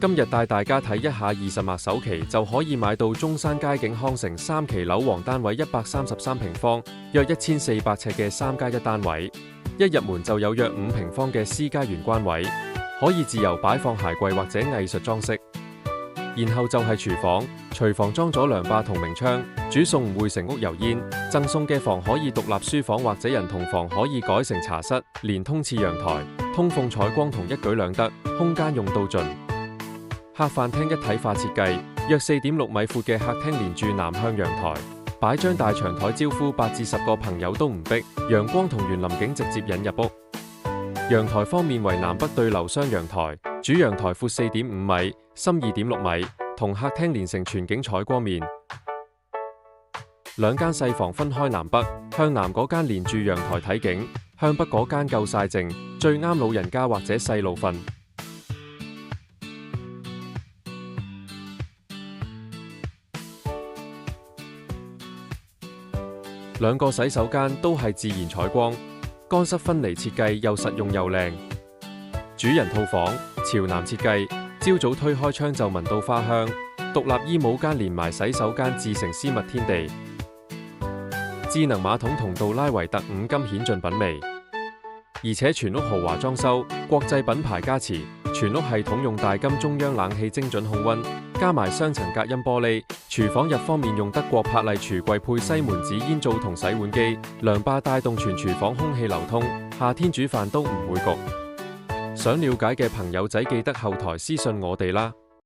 今日帶大家睇一下20碼首期就可以買到中山街景康城3期樓王單位133平方，約1400尺嘅3+1單位。一入門就有約5平方嘅私家玄關位，可以自由擺放鞋櫃或者藝術裝飾。然後就係廚房，廚房裝咗涼霸同明窗，煮餸唔會成屋油煙。贈送嘅房可以獨立書房或者人同房可以改成茶室，連通廁陽台，通風採光同一舉兩得，空間用到盡。客飯廳一體化設計，約4.6米闊嘅客廳連住南向陽台，擺張大長台招呼8至10個朋友都唔逼，陽光同園林景直接引入屋。陽台方面為南北對流雙陽台，主陽台闊4.5米，深2.6米，同客廳連成全景採光面。兩間細房分開南北，向南嗰間連住陽台睇景，向北嗰間夠晒靜，最啱老人家或者細路瞓。兩個洗手間都係自然採光，乾濕分離設計又實用又靚。主人套房朝南設計，朝早推開窗就聞到花香。獨立衣帽間連埋洗手間自成私密天地。智能馬桶同杜拉維特5金顯盡品味，而且全屋豪華裝修，國際品牌加持，全屋系統用大金中央冷氣精準控溫，加埋雙層隔音玻璃。廚房入方面用德國柏麗櫥櫃配西門子煙灶同洗碗機，涼霸帶動全廚房空氣流通，夏天煮飯都唔會焗。想了解嘅朋友仔記得後台私信我哋啦。